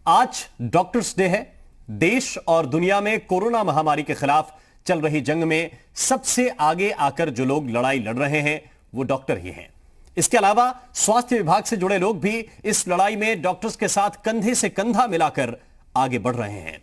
आज doctors day है। देश और दुनिया में कोरोना महामारी के खिलाफ चल रही जंग में सबसे आगे आकर जो लोग लड़ाई लड़ रहे हैं वो डॉक्टर ही हैं। इसके अलावा स्वास्थ्य विभाग से जुड़े लोग भी इस लड़ाई में डॉक्टर्स के साथ कंधे से कंधा मिलाकर आगे बढ़ रहे हैं।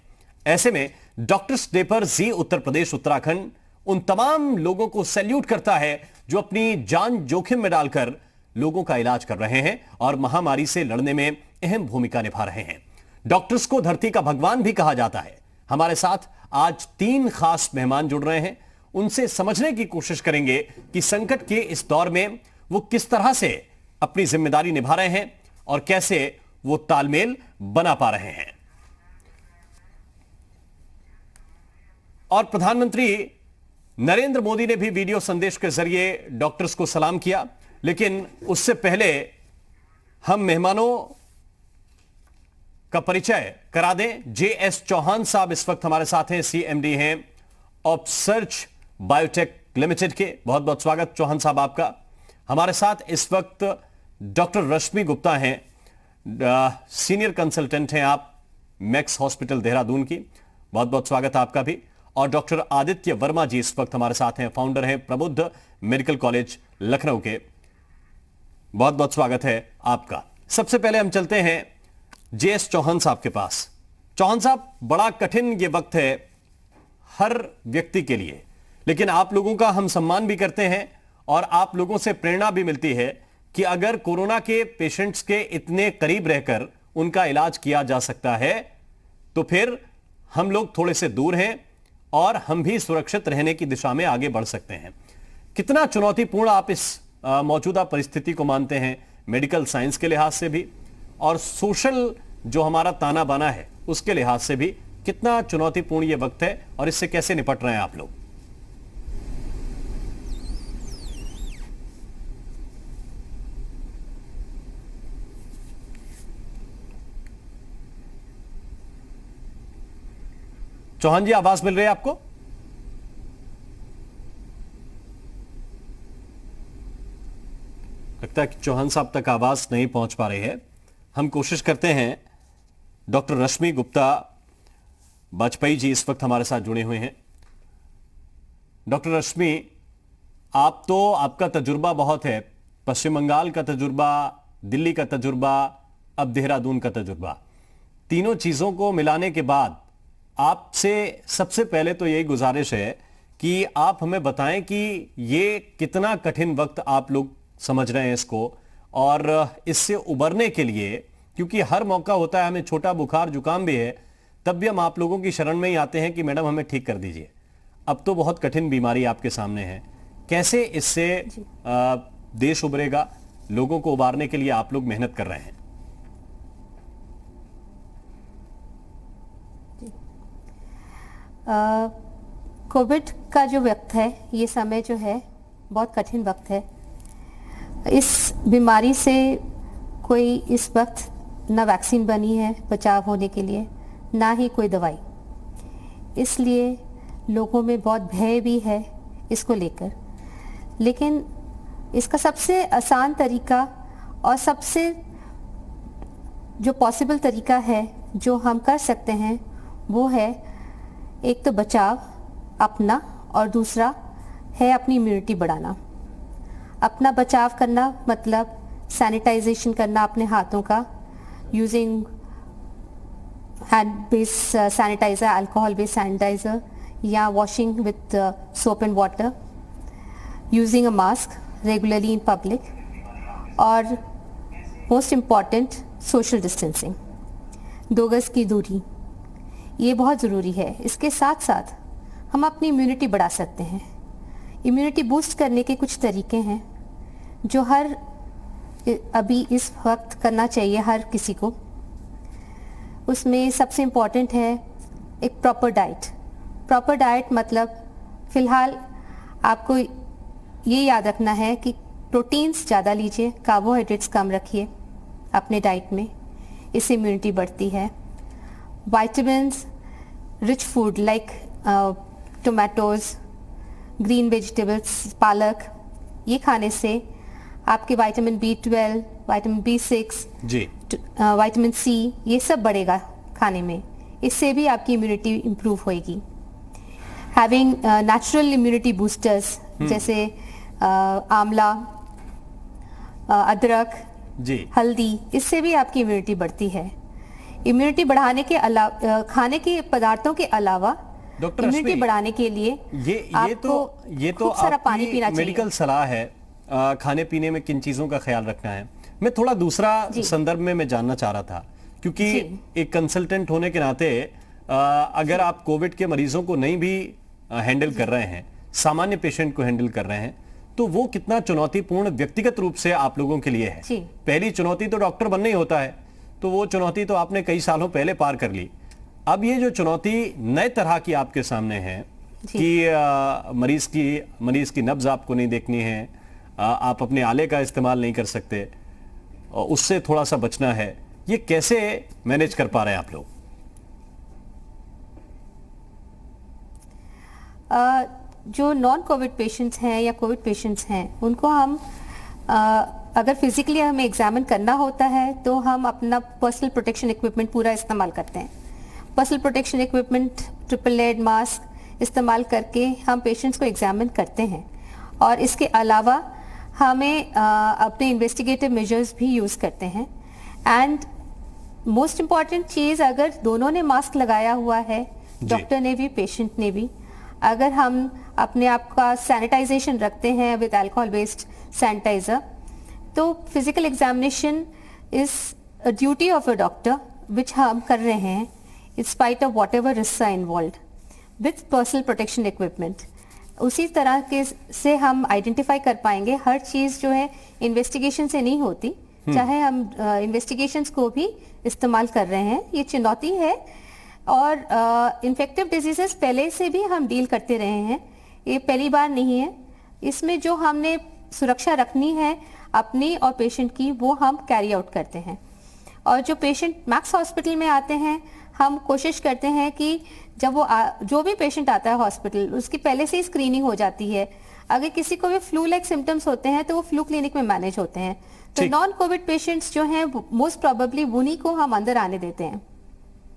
ऐसे में डॉक्टर्स डे पर जी उत्तर प्रदेश उत्तराखंड उन तमाम लोगों को सैल्यूट करता है जो अपनी जान जोखिम में डालकर लोगों का इलाज कर रहे हैं और महामारी से लड़ने में अहम भूमिका निभा रहे हैं। डॉक्टर्स को धरती का भगवान भी कहा जाता है। हमारे साथ आज 3 खास मेहमान जुड़ रहे हैं। उनसे समझने की कोशिश करेंगे कि संकट के इस दौर में वो किस तरह से अपनी जिम्मेदारी निभा रहे हैं और कैसे वो तालमेल बना पा रहे हैं। और प्रधानमंत्री नरेंद्र मोदी ने भी वीडियो संदेश के जरिए डॉक्टर्स को सलाम किया, लेकिन उससे पहले हम मेहमानों का परिचय करा दें। जेएस चौहान साहब इस वक्त हमारे साथ हैं, सीएमडी हैं ऑपसर्च बायोटेक लिमिटेड के। बहुत बहुत स्वागत चौहान साहब आपका। हमारे साथ इस वक्त डॉक्टर रश्मि गुप्ता हैं, सीनियर कंसल्टेंट हैं आप मैक्स हॉस्पिटल देहरादून की। बहुत बहुत स्वागत आपका भी। और डॉक्टर आदित्य वर्मा जी इस वक्त हमारे साथ हैं, फाउंडर हैं प्रबुद्ध मेडिकल कॉलेज लखनऊ के। बहुत बहुत स्वागत है आपका। सबसे पहले हम चलते हैं जेएस चौहान साहब के पास। चौहान साहब, बड़ा कठिन ये वक्त है हर व्यक्ति के लिए, लेकिन आप लोगों का हम सम्मान भी करते हैं और आप लोगों से प्रेरणा भी मिलती है कि अगर कोरोना के पेशेंट्स के इतने करीब रहकर उनका इलाज किया जा सकता है तो फिर हम लोग थोड़े से दूर हैं और हम भी सुरक्षित रहने की दिशा में आगे बढ़ सकते हैं। कितना चुनौतीपूर्ण आप इस मौजूदा परिस्थिति को मानते हैं, मेडिकल साइंस के लिहाज से भी और सोशल जो हमारा ताना बाना है उसके लिहाज से भी कितना चुनौतीपूर्ण यह वक्त है और इससे कैसे निपट रहे हैं आप लोग? चौहान जी, आवाज मिल रही है आपको? लगता है कि चौहान साहब तक आवाज नहीं पहुंच पा रही है। हम कोशिश करते हैं। डॉक्टर रश्मि गुप्ता वाजपेयी जी इस वक्त हमारे साथ जुड़े हुए हैं। डॉक्टर रश्मि, आपका तजुर्बा बहुत है, पश्चिम बंगाल का तजुर्बा, दिल्ली का तजुर्बा, अब देहरादून का तजुर्बा। तीनों चीजों को मिलाने के बाद आपसे सबसे पहले तो यही गुजारिश है कि आप हमें बताएं कि ये कितना कठिन वक्त आप लोग समझ रहे हैं इसको, और इससे उबरने के लिए, क्योंकि हर मौका होता है, हमें छोटा बुखार जुकाम भी है तब भी हम आप लोगों की शरण में ही आते हैं कि मैडम हमें ठीक कर दीजिए। अब तो बहुत कठिन बीमारी आपके सामने है, कैसे इससे देश उबरेगा? लोगों को उबारने के लिए आप लोग मेहनत कर रहे हैं। कोविड का जो वक्त है, ये समय जो है बहुत कठिन वक्त है। इस बीमारी से कोई इस वक्त ना वैक्सीन बनी है बचाव होने के लिए, ना ही कोई दवाई। इसलिए लोगों में बहुत भय भी है इसको लेकर। लेकिन इसका सबसे आसान तरीका और सबसे जो पॉसिबल तरीका है जो हम कर सकते हैं वो है, एक तो बचाव अपना और दूसरा है अपनी इम्यूनिटी बढ़ाना। अपना बचाव करना मतलब सैनिटाइजेशन करना अपने हाथों का, using hand based sanitizer, alcohol based sanitizer, या washing with soap and water, using a mask regularly in public, और मोस्ट इम्पॉर्टेंट सोशल डिस्टेंसिंग, 2 गज की दूरी, ये बहुत ज़रूरी है। इसके साथ साथ हम अपनी इम्यूनिटी बढ़ा सकते हैं। इम्यूनिटी बूस्ट करने के कुछ तरीके हैं जो अभी इस वक्त करना चाहिए हर किसी को। उसमें सबसे इम्पॉर्टेंट है एक प्रॉपर डाइट। प्रॉपर डाइट मतलब फ़िलहाल आपको ये याद रखना है कि प्रोटीन्स ज़्यादा लीजिए, कार्बोहाइड्रेट्स कम रखिए अपने डाइट में, इससे इम्यूनिटी बढ़ती है। Vitamins rich food like tomatoes, green vegetables, पालक, ये खाने से आपके विटामिन B12, विटामिन B6 जी, विटामिन C, ये सब बढ़ेगा खाने में, इससे भी आपकी इम्यूनिटी इंप्रूव होएगी। हैविंग नेचुरल इम्यूनिटी बूस्टर्स जैसे आंवला, अदरक, जी, हल्दी, इससे भी आपकी इम्यूनिटी बढ़ती है। इम्यूनिटी बढ़ाने के अलावा, खाने के पदार्थों के अलावा डॉक्टर इम्यूनिटी रश्मि, बढ़ाने के लिए ये तो खूब सारा पानी आपकी पीना मेडिकल चाहिए। सलाह है खाने पीने में किन चीजों का ख्याल रखना है। मैं थोड़ा दूसरा संदर्भ में मैं जानना चाह रहा था, क्योंकि एक कंसल्टेंट होने के नाते अगर आप कोविड के मरीजों को नहीं भी हैंडल कर रहे हैं, सामान्य पेशेंट को हैंडल कर रहे हैं, तो वो कितना चुनौतीपूर्ण व्यक्तिगत रूप से आप लोगों के लिए है। पहली चुनौती तो डॉक्टर बनना ही होता है, तो वो चुनौती तो आपने कई सालों पहले पार कर ली। अब ये जो चुनौती नए तरह की आपके सामने है कि मरीज की नब्ज आपको नहीं देखनी है, आप अपने आले का इस्तेमाल नहीं कर सकते, उससे थोड़ा सा बचना है, ये कैसे मैनेज कर पा रहे हैं आप लोग? जो नॉन कोविड पेशेंट्स हैं या कोविड पेशेंट्स हैं, उनको हम अगर फिजिकली हमें एग्जामिन करना होता है तो हम अपना पर्सनल प्रोटेक्शन इक्विपमेंट पूरा इस्तेमाल करते हैं। Personal protection equipment, triple layered mask इस्तेमाल करके हम पेशेंट्स को एग्जामिन करते हैं। और इसके अलावा हमें अपने इन्वेस्टिगेटिव मेजर्स भी यूज़ करते हैं। एंड मोस्ट इम्पॉर्टेंट चीज़, अगर दोनों ने मास्क लगाया हुआ है, डॉक्टर ने भी पेशेंट ने भी, अगर हम अपने आप का सैनिटाइजेशन रखते हैं विद अल्कोहल बेस्ड सैनिटाइजर, तो physical examination is a duty of a doctor which हम कर रहे हैं in spite of whatever risk are involve with personal protection equipment. उसी तरह के से हम आइडेंटिफाई कर पाएंगे। हर चीज़ जो है इन्वेस्टिगेशन से नहीं होती, चाहे हम इन्वेस्टिगेशंस को भी इस्तेमाल कर रहे हैं, ये चुनौती है। और इन्फेक्टिव डिजीजेस पहले से भी हम डील करते रहे हैं, ये पहली बार नहीं है। इसमें जो हमने सुरक्षा रखनी है अपनी और पेशेंट की, वो हम कैरी आउट करते हैं। और जो पेशेंट मैक्स हॉस्पिटल में आते हैं, हम कोशिश करते हैं कि जब वो जो भी पेशेंट आता है हॉस्पिटल, उसकी पहले से ही स्क्रीनिंग हो जाती है। अगर किसी को भी फ्लू लाइक सिम्टम्स होते हैं तो वो फ्लू क्लिनिक में मैनेज होते हैं। तो नॉन कोविड पेशेंट्स जो हैं मोस्ट प्रोबेबली उन्हीं को हम अंदर आने देते हैं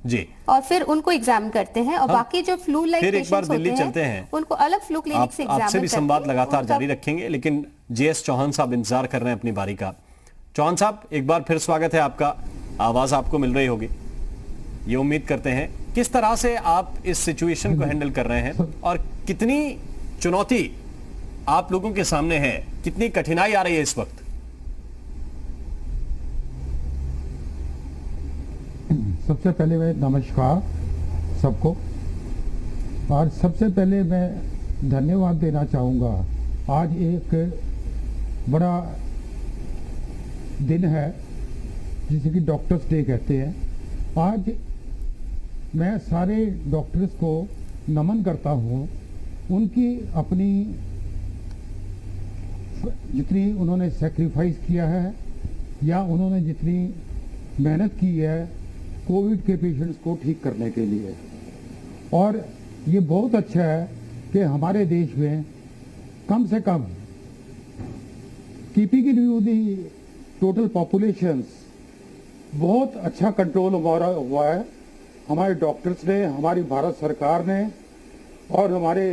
जी, और फिर उनको एग्जामिन करते हैं। और बाकी जो फ्लू लाइक पेशेंट्स होते हैं, दिल्ली चलते हैं, उनको अलग फ्लू क्लिनिक से एग्जामिन आपसे भी संवाद लगातार जारी रखेंगे, लेकिन JS चौहान साहब इंतजार कर रहे हैं अपनी बारी का। चौहान साहब, एक बार फिर स्वागत है आपका। आवाज आपको मिल रही होगी, ये उम्मीद करते हैं। किस तरह से आप इस सिचुएशन को हैंडल कर रहे हैं और कितनी चुनौती आप लोगों के सामने है, कितनी कठिनाई आ रही है इस वक्त? सबसे पहले मैं नमस्कार सबको, और सबसे पहले मैं धन्यवाद देना चाहूँगा। आज एक बड़ा दिन है जिसे कि डॉक्टर्स डे कहते हैं। आज मैं सारे डॉक्टर्स को नमन करता हूँ। उनकी अपनी जितनी उन्होंने सेक्रीफाइस किया है या उन्होंने जितनी मेहनत की है कोविड के पेशेंट्स को ठीक करने के लिए, और ये बहुत अच्छा है कि हमारे देश में कम से कम keeping in view the total populations बहुत अच्छा कंट्रोल हमारा हुआ है। हमारे डॉक्टर्स ने, हमारी भारत सरकार ने और हमारे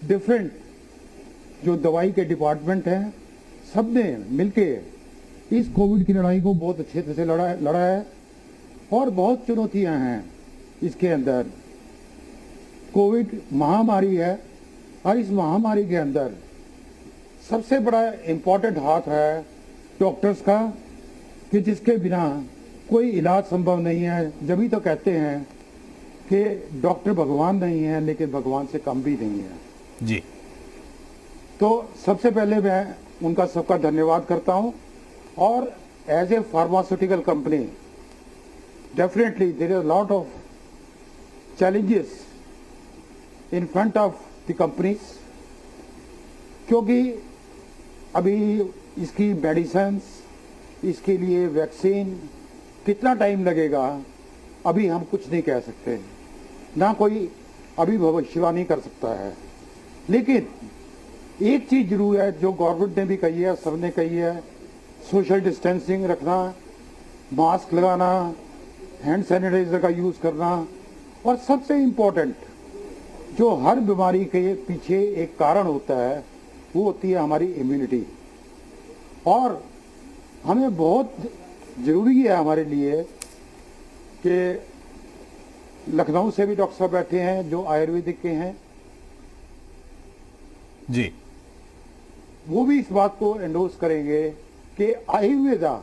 डिफरेंट जो दवाई के डिपार्टमेंट हैं, सब ने मिलके इस कोविड की लड़ाई को बहुत अच्छे तरह से लड़ा है। और बहुत चुनौतियां हैं इसके अंदर। कोविड महामारी है और इस महामारी के अंदर सबसे बड़ा इम्पोर्टेंट हाथ है डॉक्टर्स का, कि जिसके बिना कोई इलाज संभव नहीं है। जब ही तो कहते हैं कि डॉक्टर भगवान नहीं है, लेकिन भगवान से कम भी नहीं है जी। तो सबसे पहले मैं उनका सबका धन्यवाद करता हूं। और as a pharmaceutical company, definitely there are lot of challenges in front of the companies, क्योंकि अभी इसकी मेडिसिन, इसके लिए वैक्सीन कितना टाइम लगेगा अभी हम कुछ नहीं कह सकते, ना कोई अभी भविष्यवाणी कर सकता है। लेकिन एक चीज जरूर है जो गवर्नमेंट ने भी कही है, सबने कही है, सोशल डिस्टेंसिंग रखना, मास्क लगाना, हैंड सैनिटाइजर का यूज करना, और सबसे इम्पोर्टेंट जो हर बीमारी के पीछे एक कारण होता है वो होती है हमारी इम्यूनिटी। और हमें बहुत जरूरी है हमारे लिए कि लखनऊ से भी डॉक्टर साहब बैठे हैं जो आयुर्वेदिक के हैं, जी, वो भी इस बात को एंडोर्स करेंगे कि आयुर्वेदा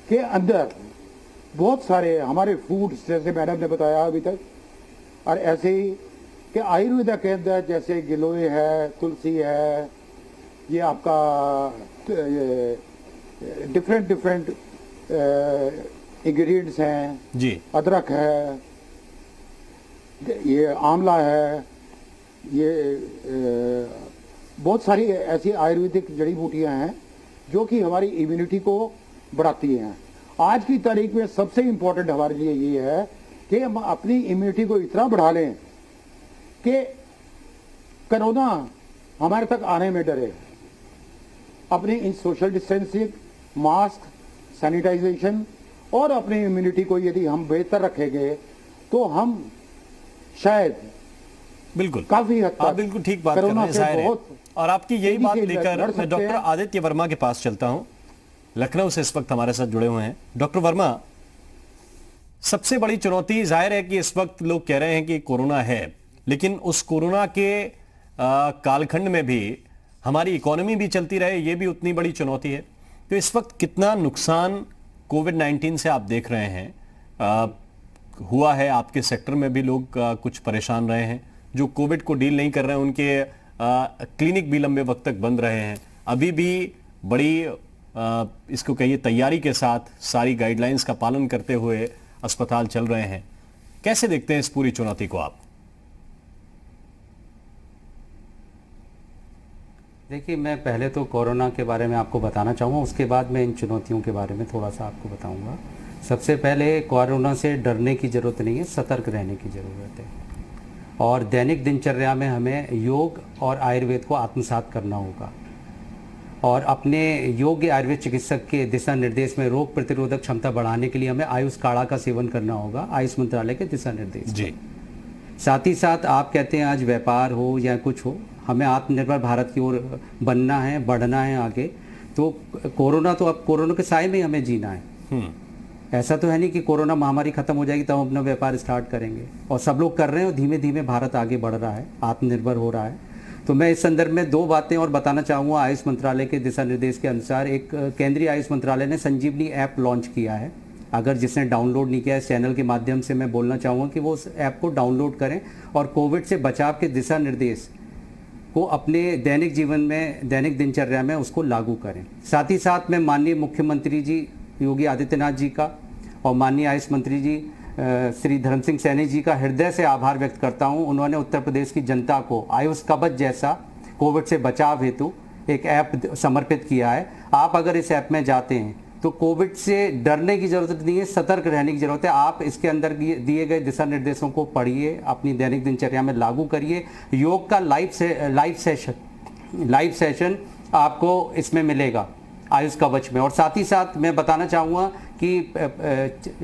के अंदर बहुत सारे हमारे फूड्स, जैसे मैडम ने बताया अभी तक, और ऐसे ही कि आयुर्वेदा के अंदर जैसे गिलोय है, तुलसी है, ये आपका डिफरेंट इंग्रेडिएंट्स हैं जी, अदरक है, ये आंवला है, ये बहुत सारी ऐसी आयुर्वेदिक जड़ी बूटियां हैं जो कि हमारी इम्यूनिटी को बढ़ाती हैं। आज की तारीख में सबसे इम्पोर्टेंट हमारे लिए ये है कि हम अपनी इम्यूनिटी को इतना बढ़ा लें कि कोरोना हमारे तक आने में डरे। अपनी इन सोशल डिस्टेंसिंग, मास्क, सैनिटाइजेशन और अपनी इम्यूनिटी को यदि हम बेहतर रखेंगे तो हम शायद बिल्कुल काफी हद आप तक बिल्कुल ठीक बात कर रहे हैं, जाहिर है। और आपकी यही तेजी बात से लेकर लड़ मैं सकते डॉक्टर हैं। आदित्य वर्मा के पास चलता हूं, लखनऊ से इस वक्त हमारे साथ जुड़े हुए हैं। डॉक्टर वर्मा, सबसे बड़ी चुनौती जाहिर है कि इस वक्त लोग कह रहे हैं कि कोरोना है, लेकिन उस कोरोना के कालखंड में भी हमारी इकोनॉमी भी चलती रहे, ये भी उतनी बड़ी चुनौती है। तो इस वक्त कितना नुकसान कोविड-19 से आप देख रहे हैं हुआ है? आपके सेक्टर में भी लोग कुछ परेशान रहे हैं, जो कोविड को डील नहीं कर रहे हैं उनके क्लिनिक भी लंबे वक्त तक बंद रहे हैं। अभी भी बड़ी इसको कहिए तैयारी के साथ सारी गाइडलाइंस का पालन करते हुए अस्पताल चल रहे हैं। कैसे देखते हैं इस पूरी चुनौती को आप? देखिए, मैं पहले तो कोरोना के बारे में आपको बताना चाहूँगा, उसके बाद मैं इन चुनौतियों के बारे में थोड़ा सा आपको बताऊँगा। सबसे पहले कोरोना से डरने की ज़रूरत नहीं है, सतर्क रहने की ज़रूरत है। और दैनिक दिनचर्या में हमें योग और आयुर्वेद को आत्मसात करना होगा, और अपने योग्य आयुर्वेद चिकित्सक के दिशा निर्देश में रोग प्रतिरोधक क्षमता बढ़ाने के लिए हमें आयुष काढ़ा का सेवन करना होगा, आयुष मंत्रालय के दिशा निर्देश। जी, साथ ही साथ आप कहते हैं आज व्यापार हो या कुछ हो, हमें आत्मनिर्भर भारत की ओर बनना है, बढ़ना है आगे। तो कोरोना तो अब कोरोना के साए में हमें जीना है। ऐसा तो है नहीं कि कोरोना महामारी खत्म हो जाएगी तब हम अपना व्यापार स्टार्ट करेंगे, और सब लोग कर रहे हैं और धीमे धीमे भारत आगे बढ़ रहा है, आत्मनिर्भर हो रहा है। तो मैं इस संदर्भ में दो बातें और बताना चाहूँगा। आयुष मंत्रालय के दिशा निर्देश के अनुसार एक केंद्रीय आयुष मंत्रालय ने संजीवनी ऐप लॉन्च किया है। अगर जिसने डाउनलोड नहीं किया, इस चैनल के माध्यम से मैं बोलना चाहूँगा कि वो उस ऐप को डाउनलोड करें और कोविड से बचाव के दिशा निर्देश को अपने दैनिक जीवन में, दैनिक दिनचर्या में उसको लागू करें। साथ ही साथ मैं माननीय मुख्यमंत्री जी योगी आदित्यनाथ जी का और माननीय आयुष मंत्री जी श्री धर्म सिंह सैनी जी का हृदय से आभार व्यक्त करता हूं। उन्होंने उत्तर प्रदेश की जनता को आयुष कवच जैसा कोविड से बचाव हेतु एक ऐप समर्पित किया है। आप अगर इस ऐप में जाते हैं तो कोविड से डरने की जरूरत नहीं है, सतर्क रहने की जरूरत है। आप इसके अंदर दिए गए दिशा निर्देशों को पढ़िए, अपनी दैनिक दिनचर्या में लागू करिए। योग का लाइव सेशन आपको इसमें मिलेगा आयुष कवच में। और साथ ही साथ मैं बताना चाहूँगा कि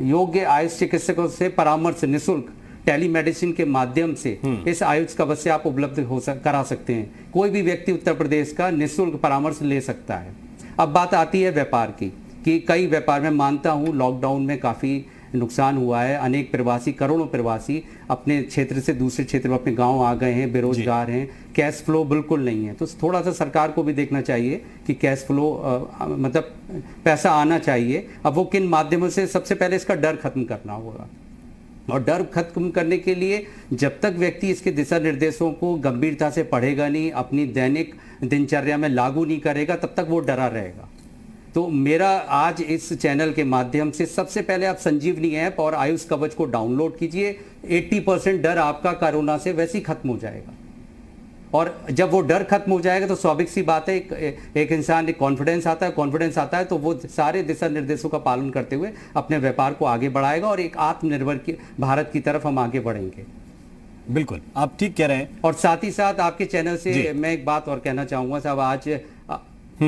योग्य आयुष चिकित्सकों से परामर्श निःशुल्क टेलीमेडिसिन के माध्यम से इस आयुष कवच से आप उपलब्ध करा सकते हैं। कोई भी व्यक्ति उत्तर प्रदेश का निःशुल्क परामर्श ले सकता है। अब बात आती है व्यापार की, कि कई व्यापार में मानता हूँ लॉकडाउन में काफ़ी नुकसान हुआ है। अनेक प्रवासी, करोड़ों प्रवासी अपने क्षेत्र से दूसरे क्षेत्र में अपने गांव आ गए हैं, बेरोजगार हैं, कैश फ्लो बिल्कुल नहीं है। तो थोड़ा सा सरकार को भी देखना चाहिए कि कैश फ्लो मतलब पैसा आना चाहिए। अब वो किन माध्यमों से, सबसे पहले इसका डर खत्म करना होगा। और डर खत्म करने के लिए जब तक व्यक्ति इसके दिशा निर्देशों को गंभीरता से पढ़ेगा नहीं, अपनी दैनिक दिनचर्या में लागू नहीं करेगा, तब तक वो डरा रहेगा। तो मेरा आज इस चैनल के माध्यम से सबसे पहले आप संजीवनी ऐप और आयुष कवच को डाउनलोड कीजिए। 80% डर आपका कोरोना से वैसे ही खत्म हो जाएगा। और जब वो डर खत्म हो जाएगा तो स्वाभाविक सी बात है, एक इंसान एक कॉन्फिडेंस आता है तो वो सारे दिशा निर्देशों का पालन करते हुए अपने व्यापार को आगे बढ़ाएगा और एक आत्मनिर्भर भारत की तरफ हम आगे बढ़ेंगे। बिल्कुल, आप ठीक कह रहे हैं। और साथ ही साथ आपके चैनल से मैं एक बात और कहना चाहूंगा साहब,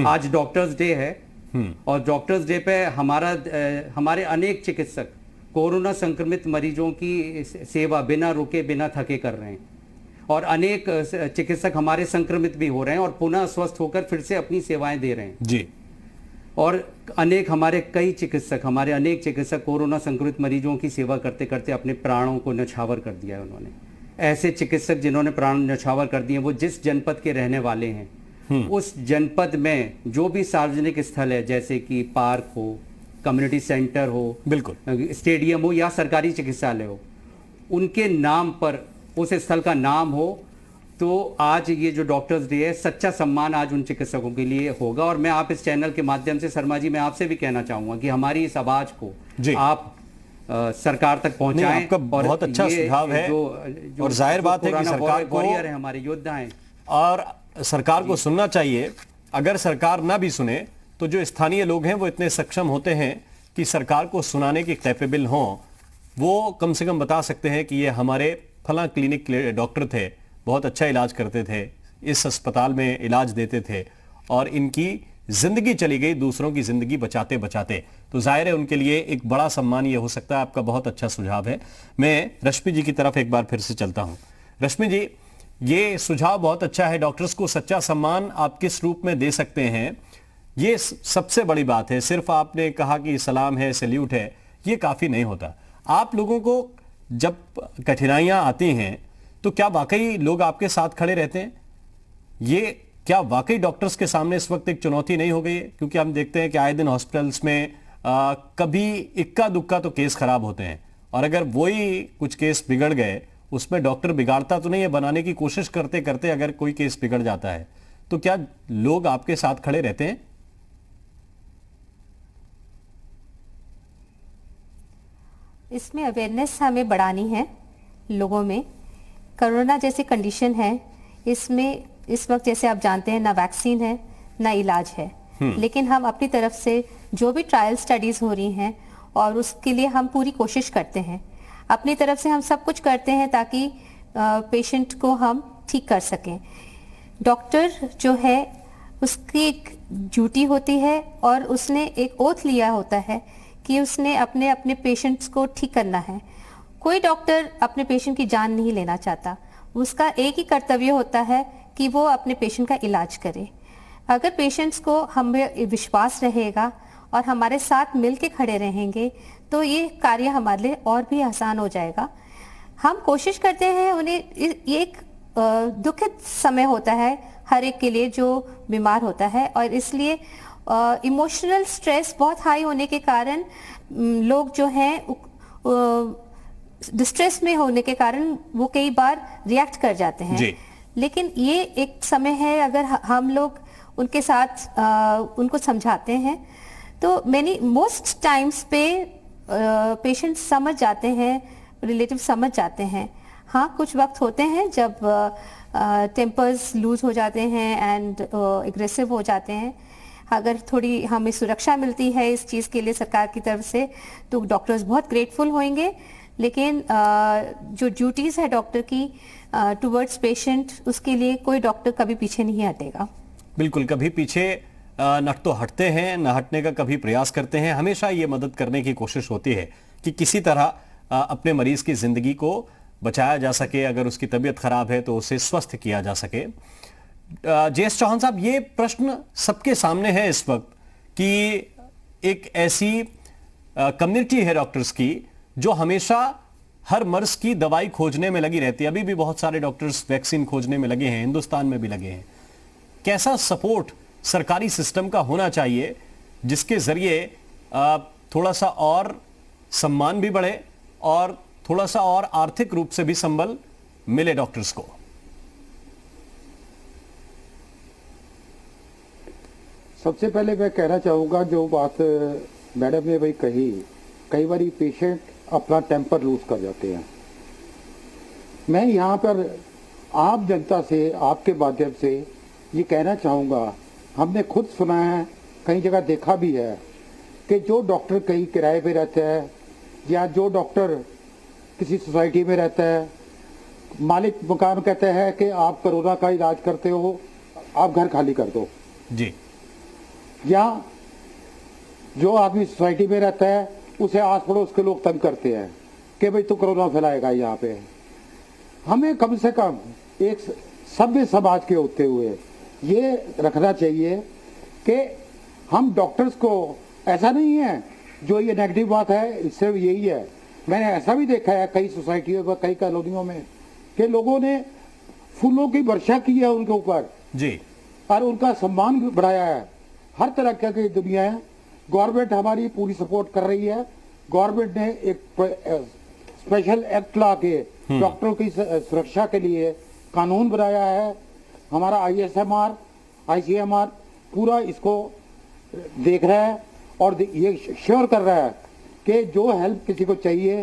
आज डॉक्टर्स डे है और डॉक्टर्स डे पे हमारे अनेक चिकित्सक कोरोना संक्रमित मरीजों की सेवा बिना रुके बिना थके कर रहे हैं, और अनेक चिकित्सक हमारे संक्रमित भी हो रहे हैं और पुनः स्वस्थ होकर फिर से अपनी सेवाएं दे रहे हैं जी। और अनेक चिकित्सक कोरोना संक्रमित मरीजों की सेवा करते करते अपने प्राणों को न्यौछावर कर दिया है उन्होंने। ऐसे चिकित्सक जिन्होंने प्राण न्यौछावर कर दिए वो जिस जनपद के रहने वाले हैं, उस जनपद में जो भी सार्वजनिक स्थल है, जैसे कि पार्क हो, कम्युनिटी सेंटर हो, बिल्कुल, स्टेडियम हो या सरकारी चिकित्सालय हो, उनके नाम पर उस स्थल का नाम हो, तो आज ये जो डॉक्टर्स डे है, सच्चा सम्मान आज उन चिकित्सकों के लिए होगा। और मैं आप इस चैनल के माध्यम से शर्मा जी, मैं आपसे भी कहना चाहूंगा कि हमारी इस आवाज को आप सरकार तक पहुंचाएं। आपका बहुत अच्छा सुझाव है, और जाहिर बात है कि सरकार को, वॉरियर है, हमारे योद्धा हैं, और सरकार को सुनना चाहिए। अगर सरकार ना भी सुने तो जो स्थानीय लोग हैं वो इतने सक्षम होते हैं कि सरकार को सुनाने के कैपेबल हों। वो कम से कम बता सकते हैं कि ये हमारे फला क्लिनिक डॉक्टर थे, बहुत अच्छा इलाज करते थे, इस अस्पताल में इलाज देते थे और इनकी जिंदगी चली गई दूसरों की जिंदगी बचाते बचाते। तो जाहिर है उनके लिए एक बड़ा सम्मान ये हो सकता है। आपका बहुत अच्छा सुझाव है। मैं रश्मि जी की तरफ एक बार फिर से चलता हूं। रश्मि जी, ये सुझाव बहुत अच्छा है। डॉक्टर्स को सच्चा सम्मान आप किस रूप में दे सकते हैं, ये सबसे बड़ी बात है। सिर्फ आपने कहा कि सलाम है, सैल्यूट है, ये काफी नहीं होता। आप लोगों को जब कठिनाइयां आती हैं तो क्या वाकई लोग आपके साथ खड़े रहते हैं? ये क्या वाकई डॉक्टर्स के सामने इस वक्त एक चुनौती नहीं हो गई है? क्योंकि हम देखते हैं कि आए दिन हॉस्पिटल्स में कभी इक्का दुक्का तो केस खराब होते हैं, और अगर वही कुछ केस बिगड़ गए, उसमें डॉक्टर बिगाड़ता तो नहीं है, बनाने की कोशिश करते करते अगर कोई केस बिगड़ जाता है, तो क्या लोग आपके साथ खड़े रहते हैं? इसमें अवेयरनेस हमें बढ़ानी है लोगों में। कोरोना जैसी कंडीशन है, इसमें इस वक्त जैसे आप जानते हैं ना वैक्सीन है ना इलाज है, लेकिन हम अपनी तरफ से जो भी ट्रायल स्टडीज हो रही हैं और उसके लिए हम पूरी कोशिश करते हैं। अपनी तरफ से हम सब कुछ करते हैं ताकि पेशेंट को हम ठीक कर सकें। डॉक्टर जो है उसकी एक ड्यूटी होती है और उसने एक ओथ लिया होता है कि उसने अपने अपने पेशेंट्स को ठीक करना है। कोई डॉक्टर अपने पेशेंट की जान नहीं लेना चाहता, उसका एक ही कर्तव्य होता है कि वो अपने पेशेंट का इलाज करे। अगर पेशेंट्स को हमें विश्वास रहेगा और हमारे साथ मिल के खड़े रहेंगे तो ये कार्य हमारे लिए और भी आसान हो जाएगा। हम कोशिश करते हैं उन्हें, ये एक दुखद समय होता है हर एक के लिए जो बीमार होता है, और इसलिए इमोशनल स्ट्रेस बहुत हाई होने के कारण लोग जो हैं डिस्ट्रेस में होने के कारण वो कई बार रिएक्ट कर जाते हैं। लेकिन ये एक समय है, अगर हम लोग उनके साथ उनको समझाते हैं तो मोस्ट टाइम्स पे पेशेंट समझ जाते हैं, रिलेटिव समझ जाते हैं। हाँ, कुछ वक्त होते हैं जब टेम्पर्स लूज हो जाते हैं एंड एग्रेसिव हो जाते हैं। अगर थोड़ी हमें सुरक्षा मिलती है इस चीज़ के लिए सरकार की तरफ से तो डॉक्टर्स बहुत ग्रेटफुल होंगे। लेकिन जो ड्यूटीज़ है डॉक्टर की टुवर्ड्स पेशेंट, उसके लिए कोई डॉक्टर कभी पीछे नहीं हटेगा। बिल्कुल, कभी पीछे न तो हटते हैं, न हटने का कभी प्रयास करते हैं। हमेशा ये मदद करने की कोशिश होती है कि किसी तरह अपने मरीज की जिंदगी को बचाया जा सके। अगर उसकी तबीयत खराब है तो उसे स्वस्थ किया जा सके। जेएस चौहान साहब, ये प्रश्न सबके सामने है इस वक्त कि एक ऐसी कम्युनिटी है डॉक्टर्स की जो हमेशा हर मर्ज की दवाई खोजने में लगी रहती है। अभी भी बहुत सारे डॉक्टर्स वैक्सीन खोजने में लगे हैं, हिंदुस्तान में भी लगे हैं। कैसा सपोर्ट सरकारी सिस्टम का होना चाहिए जिसके जरिए थोड़ा सा और सम्मान भी बढ़े और थोड़ा सा और आर्थिक रूप से भी संबल मिले डॉक्टर्स को? सबसे पहले मैं कहना चाहूँगा, जो बात मैडम ने भाई कही, कई बार पेशेंट अपना टेम्पर लूज कर जाते हैं। मैं यहाँ पर आम जनता से, आपके माध्यम से ये कहना चाहूँगा, हमने खुद सुना है, कई जगह देखा भी है कि जो डॉक्टर कहीं किराए पे रहते हैं या जो डॉक्टर किसी सोसाइटी में रहता है, मालिक मकान कहते हैं कि आप कोरोना का इलाज करते हो, आप घर खाली कर दो जी। या जो आदमी सोसाइटी में रहता है उसे आस पड़ोस के लोग तंग करते हैं कि भाई तू कोरोना फैलाएगा यहाँ पे। हमें कम से कम एक सभ्य समाज के होते हुए ये रखना चाहिए कि हम डॉक्टर्स को, ऐसा नहीं है जो ये नेगेटिव बात है इससे यही है, मैंने ऐसा भी देखा है कई सोसाइटियों में, कई कॉलोनियों में कि लोगों ने फूलों की वर्षा की है उनके ऊपर जी, और उनका सम्मान भी बढ़ाया है। हर तरह की दुनिया है। गवर्नमेंट हमारी पूरी सपोर्ट कर रही है। गवर्नमेंट ने एक स्पेशल एक्ट ला के डॉक्टरों की सुरक्षा के लिए कानून बनाया है। हमारा ISMR, ICMR पूरा इसको देख रहा है और ये श्योर कर रहा है कि जो हेल्प किसी को चाहिए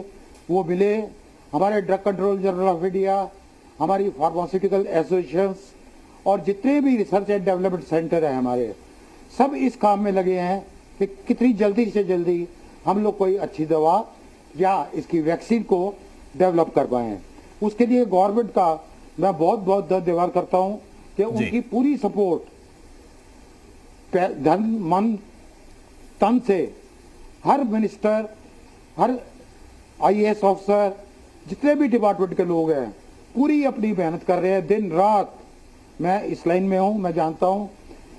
वो मिले। हमारे drug control general of India, हमारी फार्मास्यूटिकल एसोसिएशंस और जितने भी रिसर्च एंड डेवलपमेंट सेंटर हैं हमारे, सब इस काम में लगे हैं कि कितनी जल्दी से जल्दी हम लोग कोई अच्छी दवा या इसकी वैक्सीन को डेवलप कर पाएं। उसके लिए गवर्नमेंट का मैं बहुत बहुत धन्यवाद करता हूं कि उनकी पूरी सपोर्ट धन मन तन से हर मिनिस्टर, हर IAS ऑफिसर, जितने भी डिपार्टमेंट के लोग हैं पूरी अपनी मेहनत कर रहे हैं दिन रात। मैं इस लाइन में हूं, मैं जानता हूं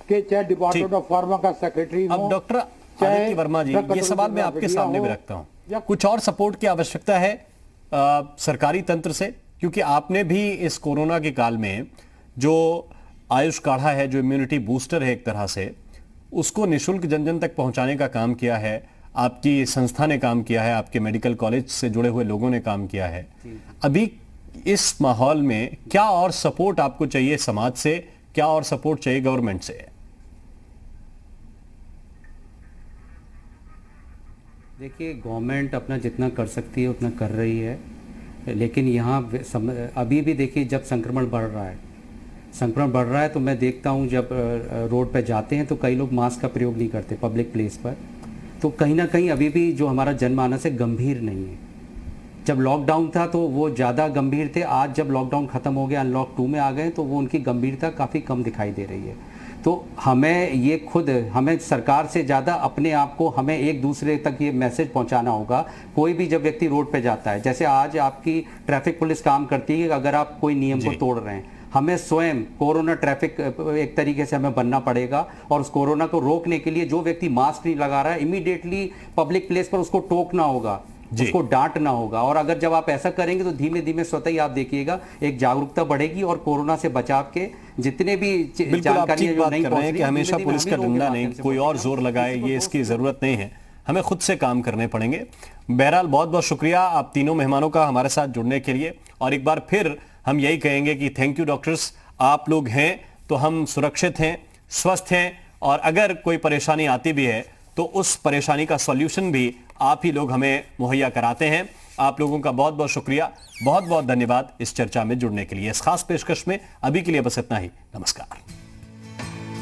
कि चाहे डिपार्टमेंट ऑफ फार्मा का सेक्रेटरी हो। अब डॉक्टर आदित्य वर्मा जी, ये सवाल मैं आपके सामने भी रखता हूं, कुछ और सपोर्ट की आवश्यकता है सरकारी तंत्र से, क्योंकि आपने भी इस कोरोना के काल में जो आयुष काढ़ा है, जो इम्यूनिटी बूस्टर है एक तरह से, उसको निशुल्क जन जन तक पहुंचाने का काम किया है। आपकी संस्था ने काम किया है, आपके मेडिकल कॉलेज से जुड़े हुए लोगों ने काम किया है। अभी इस माहौल में क्या और सपोर्ट आपको चाहिए समाज से, क्या और सपोर्ट चाहिए गवर्नमेंट से? देखिए, गवर्नमेंट अपना जितना कर सकती है उतना कर रही है, लेकिन यहाँ अभी भी देखिए जब संक्रमण बढ़ रहा है तो मैं देखता हूँ जब रोड पे जाते हैं तो कई लोग मास्क का प्रयोग नहीं करते पब्लिक प्लेस पर। तो कहीं ना कहीं अभी भी जो हमारा जनमानस है गंभीर नहीं है। जब लॉकडाउन था तो वो ज़्यादा गंभीर थे, आज जब लॉकडाउन ख़त्म हो गया, अनलॉक 2 में आ गए, तो वो उनकी गंभीरता काफ़ी कम दिखाई दे रही है। तो हमें सरकार से ज़्यादा अपने आप को, हमें एक दूसरे तक ये मैसेज पहुंचाना होगा। कोई भी जब व्यक्ति रोड पे जाता है, जैसे आज आपकी ट्रैफिक पुलिस काम करती है, अगर आप कोई नियम को तोड़ रहे हैं, हमें स्वयं कोरोना ट्रैफिक एक तरीके से हमें बनना पड़ेगा और उस कोरोना को रोकने के लिए जो व्यक्ति मास्क नहीं लगा रहा है इमीडिएटली पब्लिक प्लेस पर उसको टोकना होगा, उसको डांटना होगा। और अगर जब आप ऐसा करेंगे तो धीमे धीमे स्वतः ही आप देखिएगा एक जागरूकता बढ़ेगी और कोरोना से बचाव के जितने भी जानकारियां जो नहीं पहुंच रही कि हमेशा पुलिस का डंडा नहीं, कोई और जोर लगाए, ये इसकी जरूरत नहीं है, हमें खुद से काम करने पड़ेंगे। बहरहाल बहुत बहुत शुक्रिया आप तीनों मेहमानों का हमारे साथ जुड़ने के लिए, और एक बार फिर हम यही कहेंगे कि थैंक यू डॉक्टर्स। आप लोग हैं तो हम सुरक्षित हैं, स्वस्थ हैं, और अगर कोई परेशानी आती भी है तो उस परेशानी का सॉल्यूशन भी आप ही लोग हमें मुहैया कराते हैं। आप लोगों का बहुत बहुत शुक्रिया, बहुत बहुत धन्यवाद इस चर्चा में जुड़ने के लिए। इस खास पेशकश में अभी के लिए बस इतना ही। नमस्कार।